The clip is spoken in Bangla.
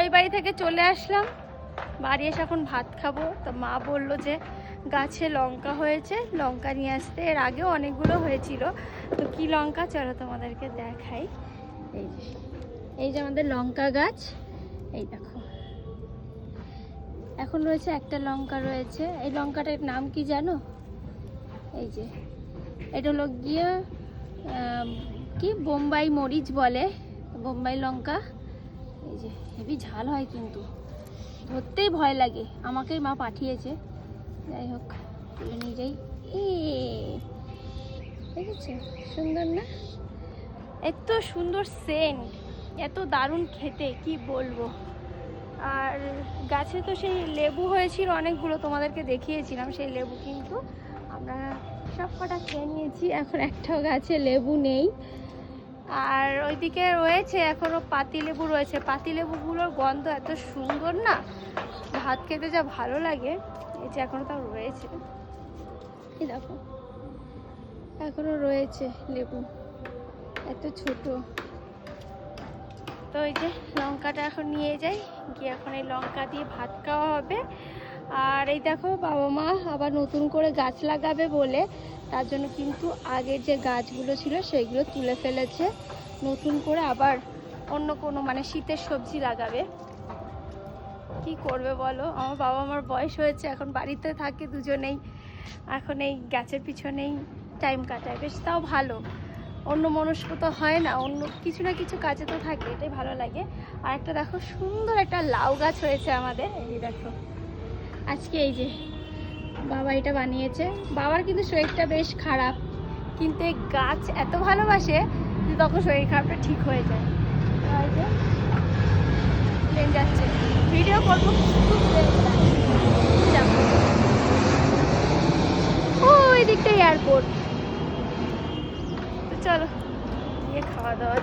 ওই বাড়ি থেকে চলে আসলাম, বাড়ি এসে এখন ভাত খাবো। তো মা বললো যে গাছে লঙ্কা হয়েছে, লঙ্কা নিয়ে আসতে। এর আগেও অনেকগুলো হয়েছিল। তো কি লঙ্কা চলো তোমাদেরকে দেখাই। এই যে আমাদের লঙ্কা গাছ, এই দেখো এখন রয়েছে একটা লঙ্কা রয়েছে। এই লঙ্কাটার নাম কি জানো? এই যে এটা হলো গিয়ে কি বোম্বাই মরিচ বলে, বোম্বাই লঙ্কা। এই যে হেভি ঝাল হয়, কিন্তু ধরতেই ভয় লাগে। আমাকেই মা পাঠিয়েছে, যাই হোক তুলে নিয়ে যাই। দেখেছো সুন্দর না? এত সুন্দর সেন্ট, এত দারুণ খেতে, কি বলবো। আর গাছে তো সেই লেবু হয়েছিল অনেকগুলো, তোমাদেরকে দেখিয়েছিলাম সেই লেবু, কিন্তু আমরা সব কটা খেয়ে নিয়েছি। এখন একটাও গাছে লেবু নেই। আর ওইদিকে রয়েছে এখনো পাতিলেবু রয়েছে। পাতিলেবুগুলোর গন্ধ এত সুন্দর না, ভাত খেতে যা ভালো লাগে। এই যে এখনো তাও রয়েছে, এই দেখো এখনো রয়েছে লেবু, এত ছোট। তো এই যে লঙ্কাটা এখন নিয়ে যাই, গিয়ে এখন এই লঙ্কা দিয়ে ভাত খাওয়া হবে। আর এই দেখো বাবা মা আবার নতুন করে গাছ লাগাবে বলে, তার জন্য কিন্তু আগের যে গাছগুলো ছিল সেগুলো তুলে ফেলেছে। নতুন করে আবার অন্য কোনো মানে শীতের সবজি লাগাবে। কি করবে বলো, আমার বাবা মার বয়স হয়েছে, এখন বাড়িতে থাকে দুজনেই, এখন এই গাছের পিছনেই টাইম কাটায়। বেশ তাও ভালো, অন্য মনস্ক তো হয় না, অন্য কিছু না কিছু কাজে তো থাকে, এটাই ভালো লাগে। আর একটা দেখো সুন্দর একটা লাউ গাছ হয়েছে আমাদের। এই দেখো আজকে এই যে বাবা এটা বানিয়েছে। বাবার কিন্তু শরীরটা বেশ খারাপ, কিন্তু এই গাছ এত ভালোবাসে যে তখন শরীর খারাপটা ঠিক হয়ে যায়। এই যে প্লেন যাচ্ছে, ভিডিও করবো ওই দিকটা এয়ারপোর্ট। তো চলো গিয়ে খাওয়া দাওয়া।